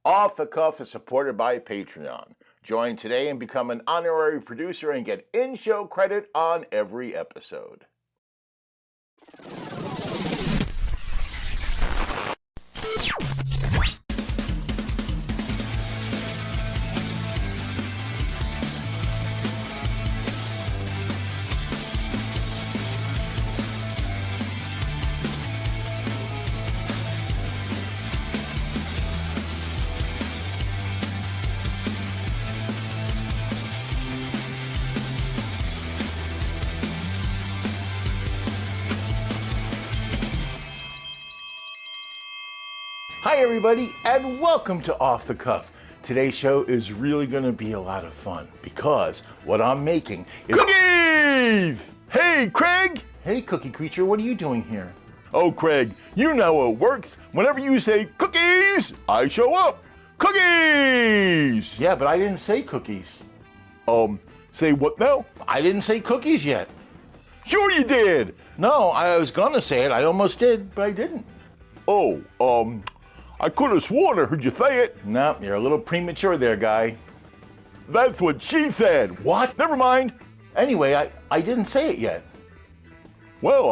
Off the Cuff is supported by Patreon. Join today and become an honorary producer and get in-show credit on every episode. Hi everybody, and welcome to Off the Cuff. Today's show is really going to be a lot of fun because what I'm making is cookies! Hey, Craig! Hey, Cookie Creature, what are you doing here? Oh, Craig, you know how it works. Whenever you say cookies, I show up. Cookies! Yeah, but I didn't say cookies. Say what now? I didn't say cookies yet. Sure you did! No, I was going to say it. I almost did, but I didn't. Oh, I could have sworn I heard you say it. No, you're a little premature there, guy. That's what she said. What? Never mind. Anyway, I didn't say it yet. Well,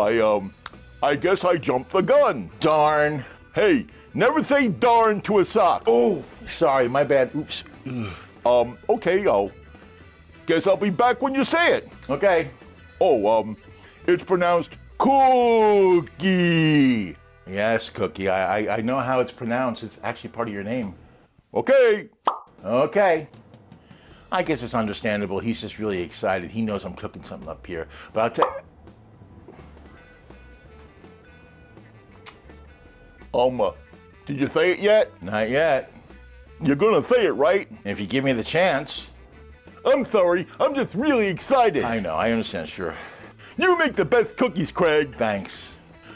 I guess I jumped the gun. Darn. Hey, never say darn to a sock. Oh, sorry, my bad. Oops. Okay, guess I'll be back when you say it. Okay. Oh, it's pronounced cookie. Yes, Cookie. I know how it's pronounced. It's actually part of your name. Okay. Okay. I guess it's understandable. He's just really excited. He knows I'm cooking something up here. But I'll tell you. Did you say it yet? Not yet. You're gonna say it, right? If you give me the chance. I'm sorry. I'm just really excited. I know. I understand. Sure. You make the best cookies, Craig. Thanks.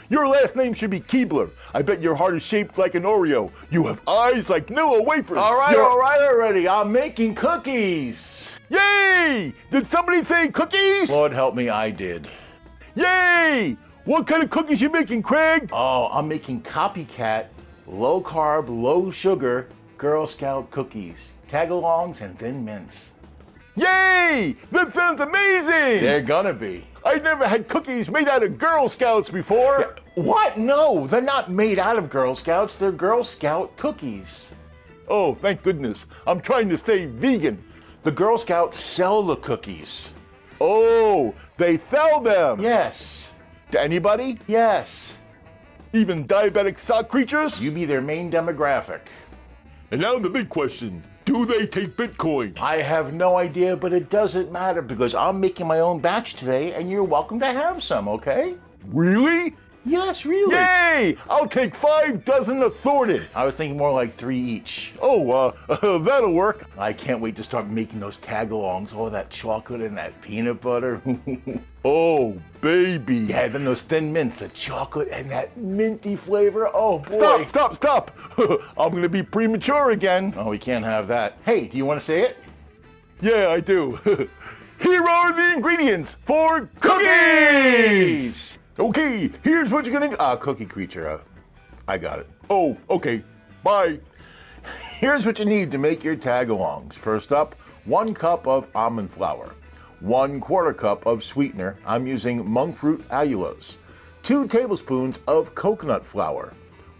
Your last name should be Keebler. I bet your heart is shaped like an Oreo. You have eyes like Nilla wafers. All right already. I'm making cookies. Yay! Did somebody say cookies? Lord help me, I did. Yay! What kind of cookies you making, Craig? Oh, I'm making copycat, low carb, low sugar Girl Scout cookies. Tagalongs and Thin Mints. Yay! That sounds amazing! They're gonna be. I've never had cookies made out of Girl Scouts before. Yeah. What? No, they're not made out of Girl Scouts. They're Girl Scout cookies. Oh, thank goodness. I'm trying to stay vegan. The Girl Scouts sell the cookies. Oh, they sell them? Yes. To anybody? Yes. Even diabetic sock creatures? You be their main demographic. And now the big question. Do they take Bitcoin? I have no idea, but it doesn't matter because I'm making my own batch today and you're welcome to have some, okay? Really? Yes, really. Yay! I'll take 5 dozen assorted. I was thinking more like 3 each. Oh, that'll work. I can't wait to start making those tagalongs. Oh, that chocolate and that peanut butter. Oh, baby. Yeah, then those Thin Mints, the chocolate and that minty flavor. Oh, boy. Stop. I'm going to be premature again. Oh, we can't have that. Hey, do you want to say it? Yeah, I do. Here are the ingredients for cookies! Okay, here's what you're gonna... Cookie Creature, I got it. Oh, okay. Bye. Here's what you need to make your tagalongs. First up, 1 cup of almond flour, 1/4 cup of sweetener. I'm using monk fruit allulose, 2 tablespoons of coconut flour,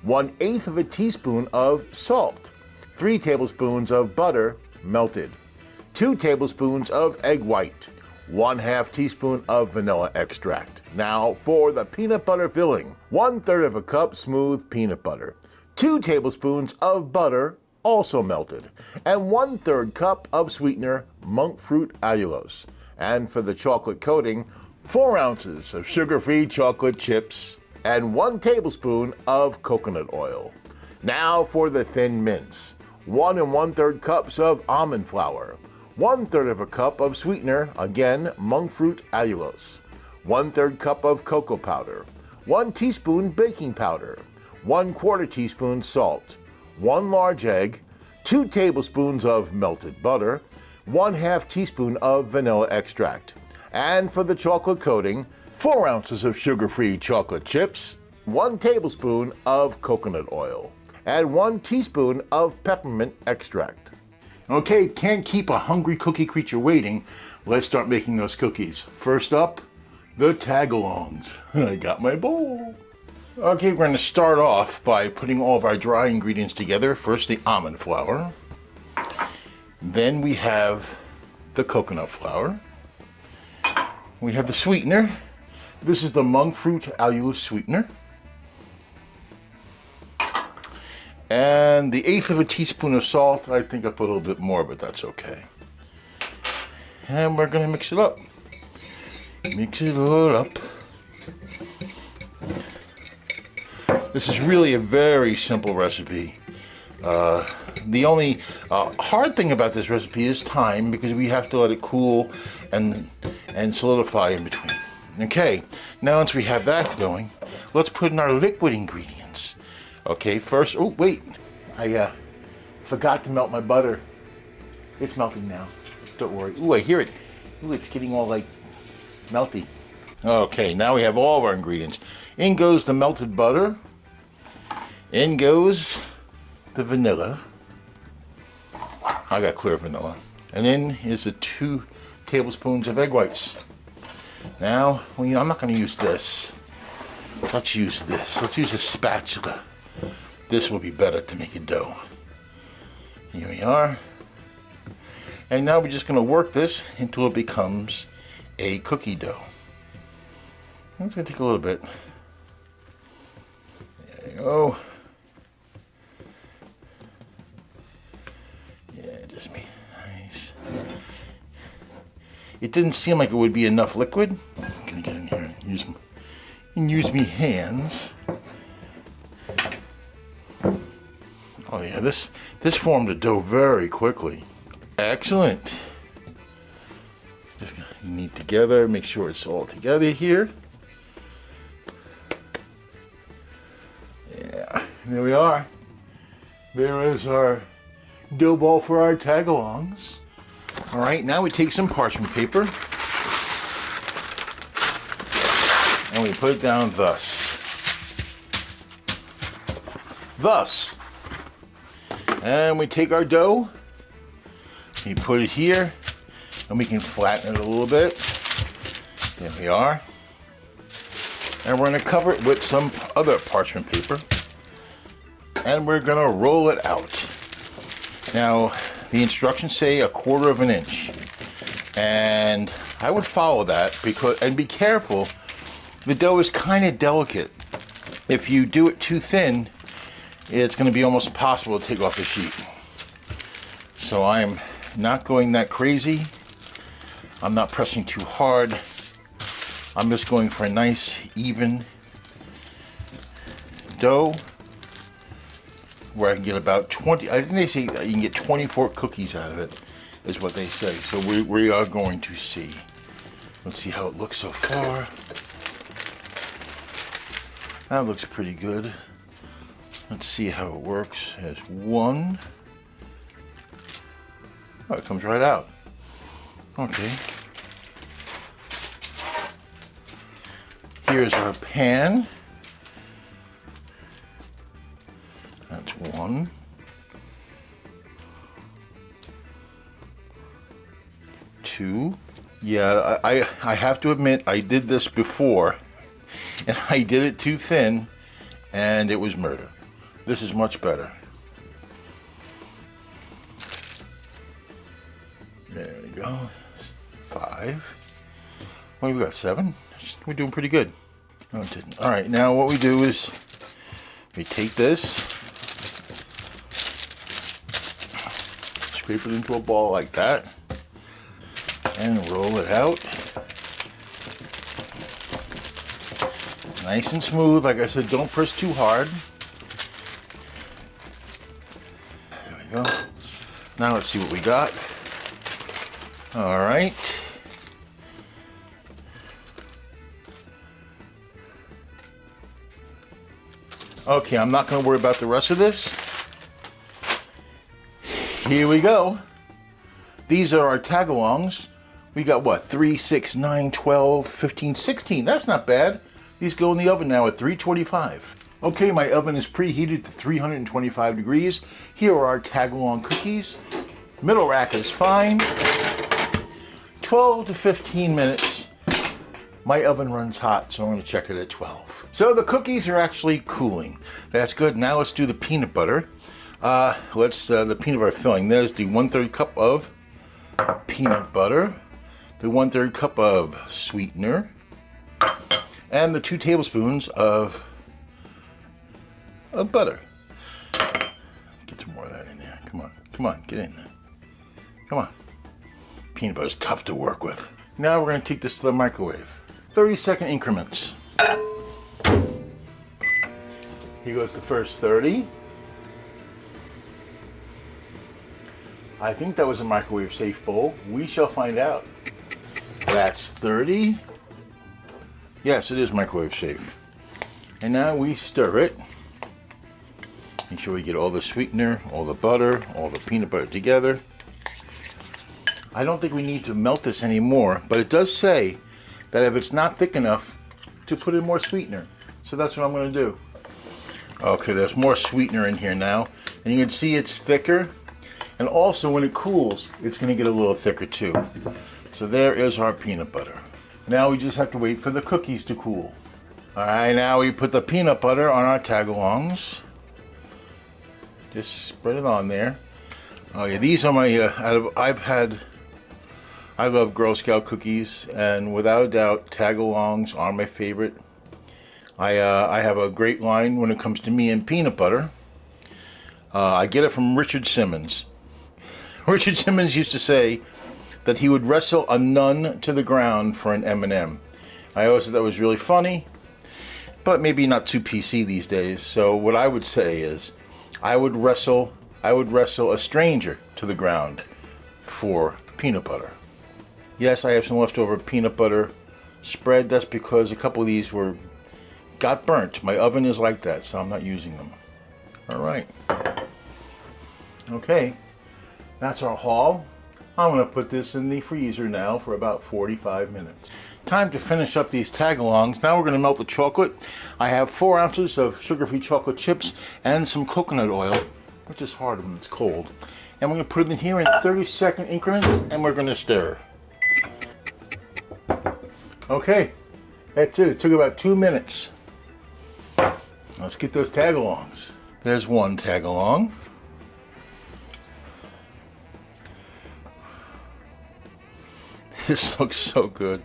1/8 of a teaspoon of salt, 3 tablespoons of butter melted, 2 tablespoons of egg white, 1/2 teaspoon of vanilla extract. Now for the peanut butter filling. 1/3 of a cup smooth peanut butter, 2 tablespoons of butter also melted, and 1/3 cup of sweetener monk fruit allulose. And for the chocolate coating, 4 ounces of sugar-free chocolate chips and 1 tablespoon of coconut oil. Now for the Thin Mints. 1 1/3 cups of almond flour, 1/3 of a cup of sweetener, again monk fruit allulose, 1/3 cup of cocoa powder, 1 teaspoon baking powder, 1/4 teaspoon salt, 1 large egg, 2 tablespoons of melted butter, 1/2 teaspoon of vanilla extract. And for the chocolate coating, 4 ounces of sugar-free chocolate chips, 1 tablespoon of coconut oil. Add 1 teaspoon of peppermint extract. Okay, can't keep a hungry cookie creature waiting. Let's start making those cookies. First up, the Tagalongs. I got my bowl. Okay, we're going to start off by putting all of our dry ingredients together. First, the almond flour. Then we have the coconut flour. We have the sweetener. This is the monk fruit allulose sweetener. And the 1/8 of a teaspoon of salt. I think I put a little bit more, but that's okay. And we're going to mix it up. Mix it all up. This is really a very simple recipe. The only hard thing about this recipe is time, because we have to let it cool and solidify in between. Okay, now once we have that going, let's put in our liquid ingredients. Okay, first, oh wait, I forgot to melt my butter. It's melting now, don't worry. Ooh, I hear it. Ooh, it's getting all like melty. Okay, now we have all of our ingredients. In goes the melted butter. In goes the vanilla. I got clear vanilla. And in is the 2 tablespoons of egg whites. Now, well, you know, I'm not going to use this. Let's use this. Let's use a spatula. This will be better to make a dough. Here we are. And now we're just going to work this until it becomes a cookie dough. It's going to take a little bit. There you go. Yeah, just be nice. It didn't seem like it would be enough liquid. I'm going to get in here and use me hands. Oh yeah, this formed a dough very quickly. Excellent. Just knead together, make sure it's all together here. Yeah, there we are. There is our dough ball for our Tagalongs. All right, now we take some parchment paper and we put it down thus. Thus. And we take our dough, we put it here, and we can flatten it a little bit. There we are. And we're going to cover it with some other parchment paper. And we're going to roll it out. Now, the instructions say 1/4 inch. And I would follow that, and be careful. The dough is kind of delicate. If you do it too thin, it's going to be almost impossible to take off the sheet. So I'm not going that crazy. I'm not pressing too hard. I'm just going for a nice, even dough where I can get about 20, I think they say you can get 24 cookies out of it, is what they say. So we are going to see. Let's see how it looks so far. That looks pretty good. Let's see how it works. There's one. Oh, it comes right out. Okay. Here's our pan. That's one. Two. Yeah, I have to admit, I did this before, and I did it too thin, and it was murder. This is much better. There we go. 5. Well, we got 7. We're doing pretty good. No, it didn't. All right, now what we do is we take this, scrape it into a ball like that, and roll it out. Nice and smooth. Like I said, don't press too hard. There we go. Now let's see what we got. All right. Okay, I'm not going to worry about the rest of this. Here we go. These are our Tagalongs. We got what? 3, 6, 9, 12, 15, 16. That's not bad. These go in the oven now at 325. Okay, my oven is preheated to 325 degrees. Here are our Tagalong cookies. Middle rack is fine. 12 to 15 minutes. My oven runs hot, so I'm going to check it at 12. So the cookies are actually cooling. That's good. Now let's do the peanut butter. The peanut butter filling. Let's do 1/3 cup of peanut butter, the 1/3 cup of sweetener, and the 2 tablespoons of butter. Get some more of that in there. Come on, get in there. Come on. Peanut butter is tough to work with. Now we're going to take this to the microwave. 30-second increments. Here goes the first 30. I think that was a microwave safe bowl. We shall find out. That's 30. Yes, it is microwave safe. And now we stir it. Make sure we get all the sweetener, all the butter, all the peanut butter together. I don't think we need to melt this anymore, but it does say that if it's not thick enough, to put in more sweetener. So that's what I'm going to do. Okay, there's more sweetener in here now. And you can see it's thicker. And also when it cools, it's going to get a little thicker too. So there is our peanut butter. Now we just have to wait for the cookies to cool. All right, now we put the peanut butter on our Tagalongs. Just spread it on there. Oh yeah, these are my, I love Girl Scout cookies, and without a doubt, Tagalongs are my favorite. I have a great line when it comes to me and peanut butter. I get it from Richard Simmons. Richard Simmons used to say that he would wrestle a nun to the ground for an M&M. I always thought that was really funny, but maybe not too PC these days. So what I would say is, I would wrestle a stranger to the ground for peanut butter. Yes, I have some leftover peanut butter spread. That's because a couple of these got burnt. My oven is like that, so I'm not using them. All right. Okay, that's our haul. I'm going to put this in the freezer now for about 45 minutes. Time to finish up these Tagalongs. Now we're going to melt the chocolate. I have 4 ounces of sugar-free chocolate chips and some coconut oil, which is hard when it's cold. And we're going to put it in here in 30-second increments, and we're going to stir. Okay, that's it. It took about 2 minutes. Let's get those Tagalongs. There's one Tagalong. This looks so good.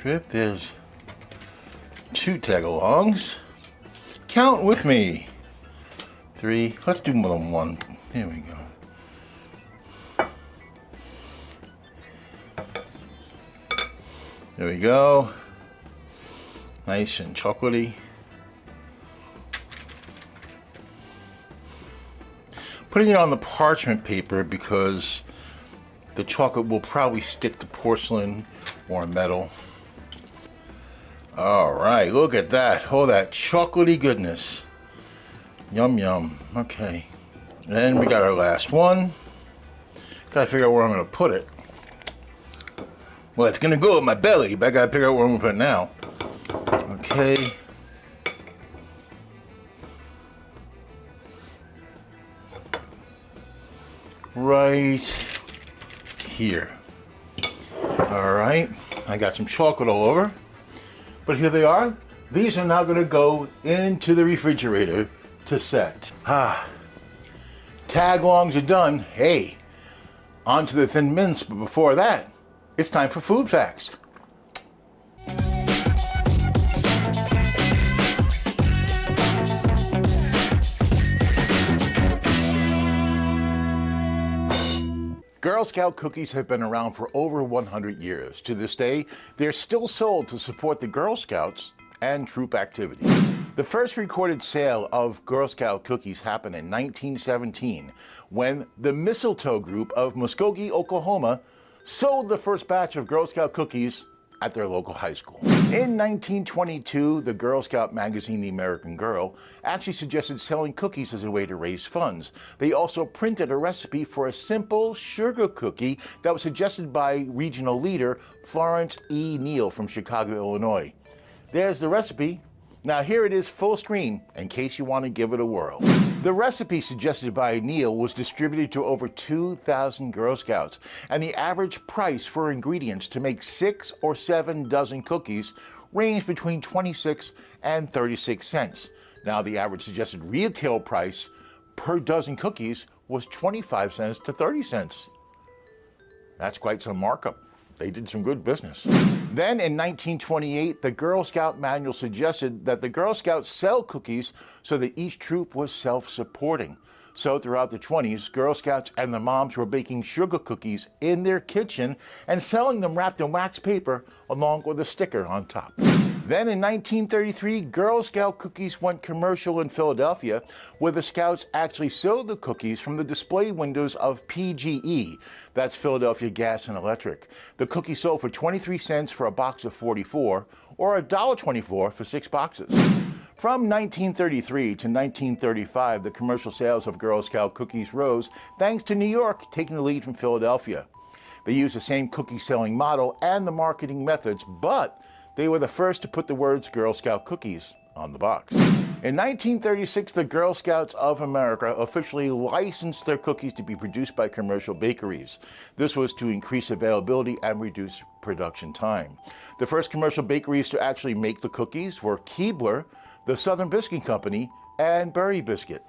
There's 2 Tagalongs. Count with me. 3. Let's do more than 1. Here we go. There we go. Nice and chocolatey. Putting it on the parchment paper because the chocolate will probably stick to porcelain or metal. All right, look at that. Oh, that chocolatey goodness. Yum, yum. Okay. And we got our last one. Gotta figure out where I'm gonna put it. Well, it's gonna go in my belly, but I gotta figure out where I'm gonna put it now. Okay. Right here. All right, I got some chocolate all over, but here they are. These are now gonna go into the refrigerator to set. Tagalongs are done. Hey, on to the Thin Mints, but before that, it's time for food facts. Girl Scout cookies have been around for over 100 years. To this day, they're still sold to support the Girl Scouts and troop activities. The first recorded sale of Girl Scout cookies happened in 1917 when the Mistletoe Group of Muskogee, Oklahoma sold the first batch of Girl Scout cookies at their local high school. In 1922, the Girl Scout magazine, The American Girl, actually suggested selling cookies as a way to raise funds. They also printed a recipe for a simple sugar cookie that was suggested by regional leader Florence E. Neal from Chicago, Illinois. There's the recipe. Now here it is full screen in case you want to give it a whirl. The recipe suggested by Neil was distributed to over 2,000 Girl Scouts, and the average price for ingredients to make 6 or 7 dozen cookies ranged between 26 and 36 cents. Now the average suggested retail price per dozen cookies was 25 cents to 30 cents. That's quite some markup. They did some good business. Then in 1928, the Girl Scout manual suggested that the Girl Scouts sell cookies so that each troop was self-supporting. So throughout the 20s, Girl Scouts and the moms were baking sugar cookies in their kitchen and selling them wrapped in wax paper along with a sticker on top. Then in 1933, Girl Scout cookies went commercial in Philadelphia, where the Scouts actually sold the cookies from the display windows of PGE, that's Philadelphia Gas and Electric. The cookies sold for 23 cents for a box of 44, or $1.24 for 6 boxes. From 1933 to 1935, the commercial sales of Girl Scout cookies rose thanks to New York taking the lead from Philadelphia. They used the same cookie selling model and the marketing methods, but they were the first to put the words Girl Scout cookies on the box. In 1936, the Girl Scouts of America officially licensed their cookies to be produced by commercial bakeries. This was to increase availability and reduce production time. The first commercial bakeries to actually make the cookies were Keebler, the Southern Biscuit Company, and Berry Biscuit.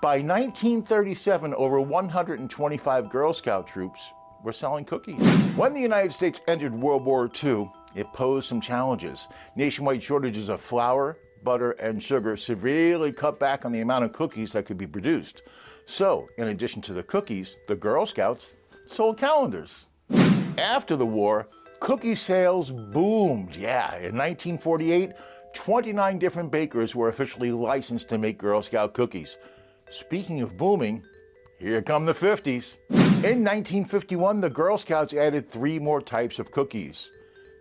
By 1937, over 125 Girl Scout troops were selling cookies. When the United States entered World War II, it posed some challenges. Nationwide shortages of flour, butter, and sugar severely cut back on the amount of cookies that could be produced. So, in addition to the cookies, the Girl Scouts sold calendars. After the war, cookie sales boomed. Yeah, in 1948, 29 different bakers were officially licensed to make Girl Scout cookies. Speaking of booming, here come the 50s. In 1951, the Girl Scouts added 3 more types of cookies: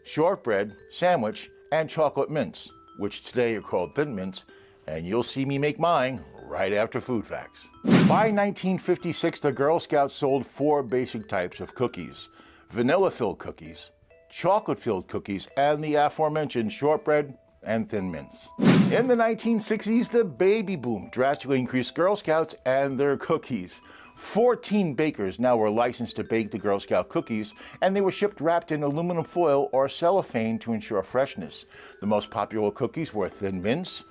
shortbread, sandwich, and chocolate mints, which today are called Thin Mints, and you'll see me make mine right after Food Facts. By 1956, the Girl Scouts sold 4 basic types of cookies: vanilla-filled cookies, chocolate-filled cookies, and the aforementioned shortbread and Thin Mints. In the 1960s, the baby boom drastically increased Girl Scouts and their cookies. 14 bakers now were licensed to bake the Girl Scout cookies, and they were shipped wrapped in aluminum foil or cellophane to ensure freshness. The most popular cookies were Thin Mints,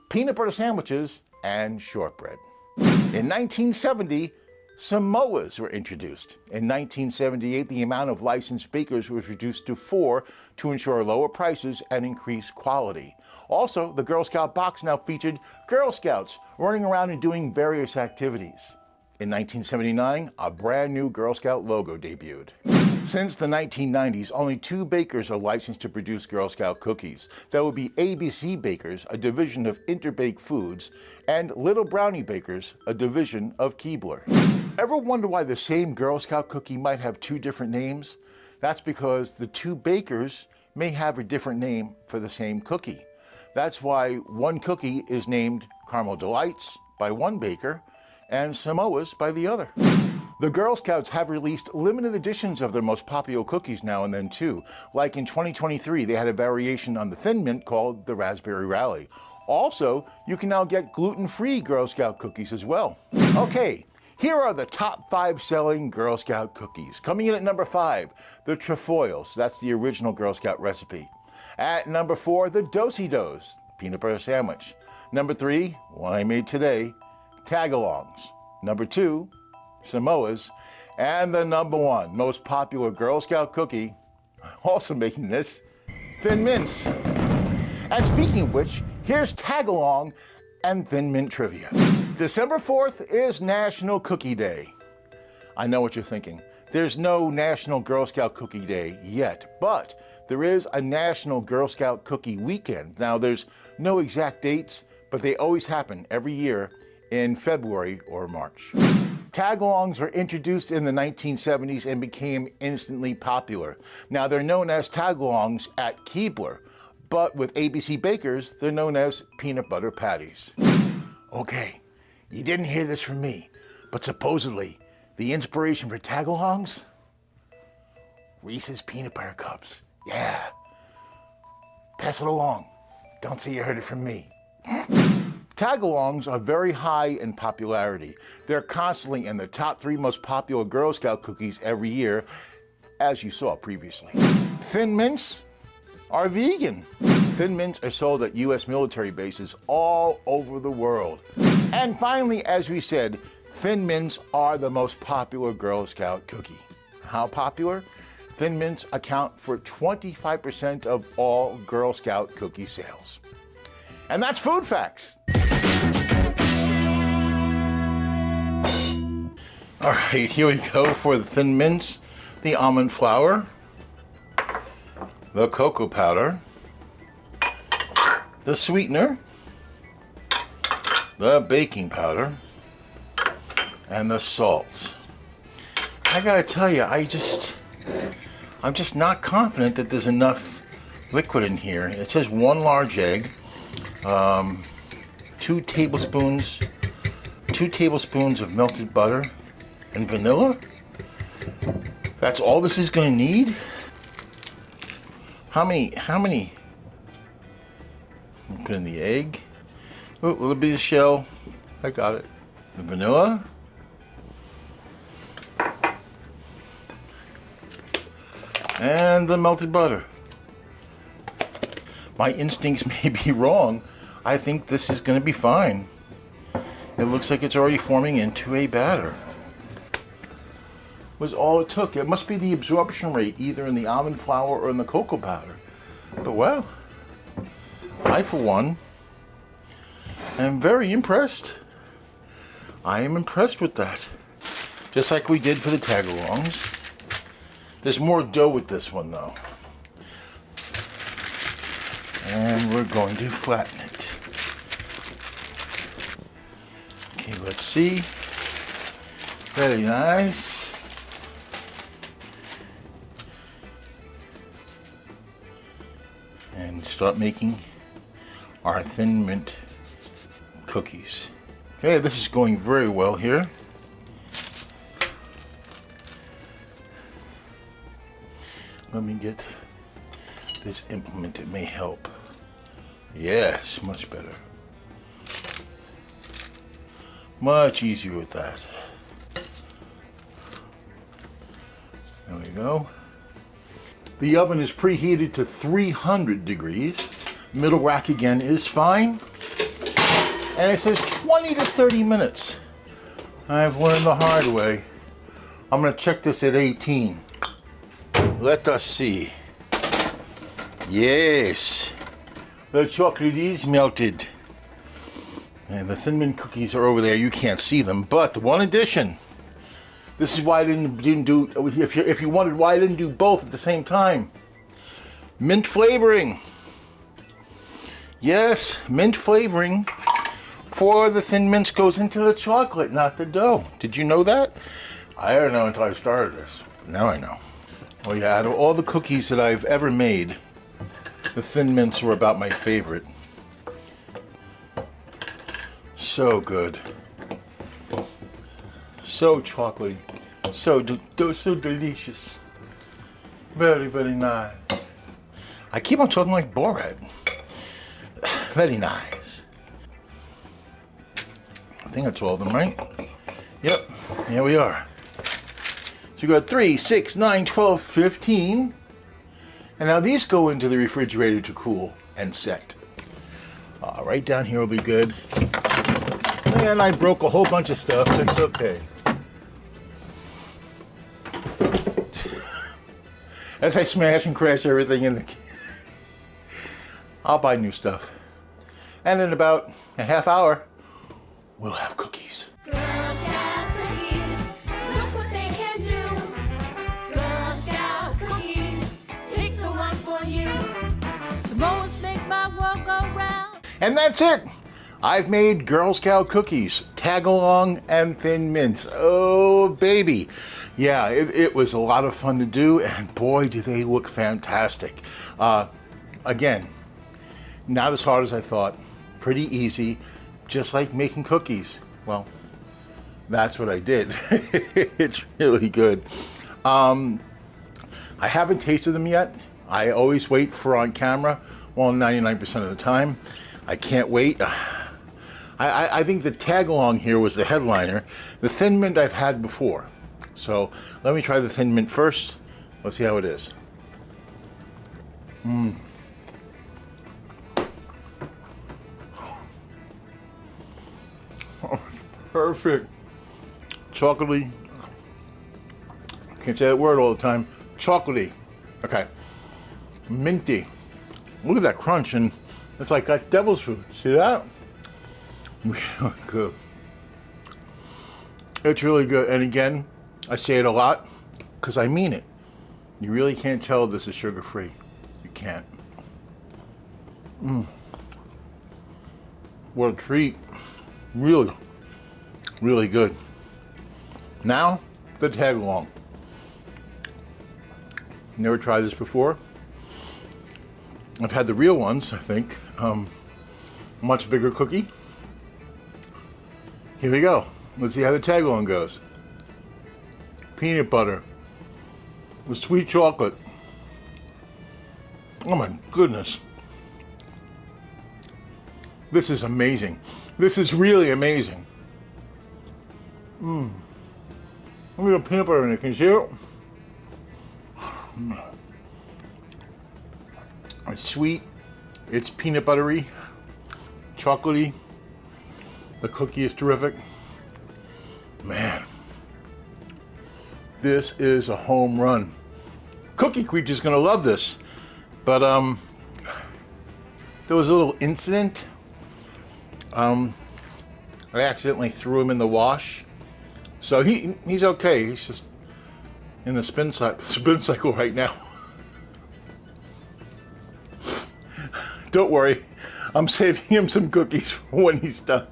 peanut butter sandwiches, and shortbread. In 1970, Samoas were introduced. In 1978, the amount of licensed bakers was reduced to 4 to ensure lower prices and increase quality. Also, the Girl Scout box now featured Girl Scouts running around and doing various activities. In 1979, a brand new Girl Scout logo debuted. Since the 1990s, only 2 bakers are licensed to produce Girl Scout cookies. That would be ABC Bakers, a division of Interbake Foods, and Little Brownie Bakers, a division of Keebler. Ever wonder why the same Girl Scout cookie might have 2 different names? That's because the 2 bakers may have a different name for the same cookie. That's why one cookie is named Caramel Delights by one baker and Samoas by the other. The Girl Scouts have released limited editions of their most popular cookies now and then too. Like in 2023, they had a variation on the Thin Mint called the Raspberry Rally. Also, you can now get gluten-free Girl Scout cookies as well. Okay, here are the top 5 selling Girl Scout cookies. Coming in at number 5, the Trefoils. That's the original Girl Scout recipe. At number 4, the Do-si-dos, peanut butter sandwich. Number 3, one I made today, Tagalongs. Number 2, Samoas. And the number 1 most popular Girl Scout cookie, also making this, Thin Mints. And speaking of which, here's Tagalong and Thin Mint trivia. December 4th is National Cookie Day. I know what you're thinking. There's no National Girl Scout Cookie Day yet, but there is a National Girl Scout Cookie Weekend. Now, there's no exact dates, but they always happen every year in February or March. Tagalongs were introduced in the 1970s and became instantly popular. Now, they're known as Tagalongs at Keebler, but with ABC Bakers, they're known as peanut butter patties. Okay, you didn't hear this from me, but supposedly the inspiration for Tagalongs? Reese's peanut butter cups. Yeah. Pass it along. Don't say you heard it from me. Tagalongs are very high in popularity. They're constantly in the top 3 most popular Girl Scout cookies every year, as you saw previously. Thin Mints are vegan. Thin Mints are sold at U.S. military bases all over the world. And finally, as we said, Thin Mints are the most popular Girl Scout cookie. How popular? Thin Mints account for 25% of all Girl Scout cookie sales. And that's Food Facts. All right, here we go for the Thin Mints, the almond flour, the cocoa powder, the sweetener, the baking powder, and the salt. I gotta tell you, I'm just not confident that there's enough liquid in here. It says 1 large egg, 2 tablespoons of melted butter and vanilla. That's all this is going to need? How many? Put in the egg. Oh, a little bit of shell. I got it. The vanilla. And the melted butter. My instincts may be wrong. I think this is going to be fine. It looks like it's already forming into a batter. Was all it took. It must be the absorption rate either in the almond flour or in the cocoa powder. But well, I for one am very impressed. I am impressed with that. Just like we did for the tagalongs. There's more dough with this one though. And we're going to flatten it. Okay, let's see. Very nice. And start making our Thin Mint cookies. Okay, this is going very well here. Let me get this implement, it may help. Yes, much better. Much easier with that. There we go. The oven is preheated to 300 degrees. Middle rack again is fine. And it says 20 to 30 minutes. I've learned the hard way. I'm gonna check this at 18. Let us see. Yes, the chocolate is melted. And the Thin Mint cookies are over there. You can't see them, but one addition. This is why I didn't do, if you wondered why I didn't do both at the same time. Mint flavoring. Yes, mint flavoring for the Thin Mints goes into the chocolate, not the dough. Did you know that? I didn't know until I started this. Now I know. Oh yeah, out of all the cookies that I've ever made, the Thin Mints were about my favorite. So good. So chocolatey. So delicious. Very, very nice. I keep on talking like Borat. Very nice. I think that's all of them, right? Yep, here we are. So you got 3, 6, 9, 12, 15. And now these go into the refrigerator to cool and set. Right down here will be good. And I broke a whole bunch of stuff. It's okay. As I smash and crash everything in the... I'll buy new stuff. And in about a half hour, we'll have cookies. Girl Scout cookies, look what they can do. Girl Scout cookies, pick the one for you. Samoas make my world go round. And that's it. I've made Girl Scout cookies, Tagalong and Thin Mints. Oh, baby. Yeah, it was a lot of fun to do, and boy, do they look fantastic. Again, not as hard as I thought. Pretty easy, just like making cookies. Well, that's what I did. It's really good. I haven't tasted them yet. I always wait for on camera, well, 99% of the time. I can't wait. I think the tag-along here was the headliner. The Thin Mint I've had before. So let me try the Thin Mint first. Let's see how it is. Oh, perfect. Chocolatey. Can't say that word all the time. Chocolatey. Okay. Minty. Look at that crunch, and it's like got devil's food. See that? Really good. It's really good. And again, I say it a lot because I mean it. You really can't tell this is sugar-free. You can't. What a treat. Really, really good. Now, the tag-along. Never tried this before. I've had the real ones, I think. Much bigger cookie. Here we go. Let's see how the tag-along goes. Peanut butter with sweet chocolate. Oh my goodness. This is amazing. This is really amazing. Let me get peanut butter in it. Can you see it? It's sweet. It's peanut buttery. Chocolatey. The cookie is terrific. Man. This is a home run. Cookie Creature's gonna love this. But there was a little incident. I accidentally threw him in the wash. So he's okay. He's just in the spin cycle right now. Don't worry. I'm saving him some cookies for when he's done.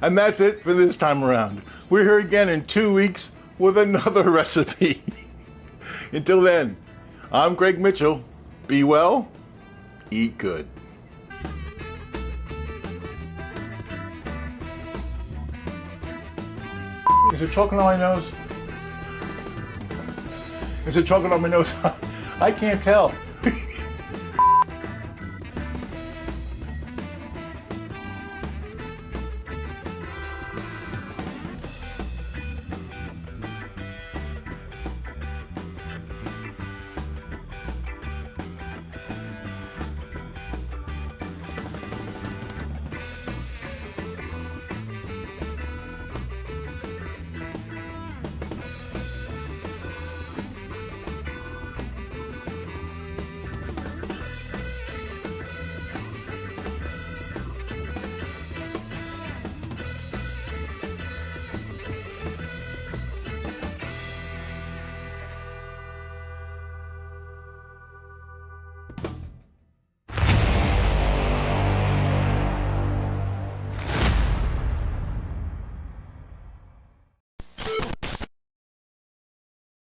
And that's it for this time around. We're here again in 2 weeks with another recipe. Until then, I'm Greg Mitchell. Be well, eat good. Is it chocolate on my nose? Is it chocolate on my nose? I can't tell.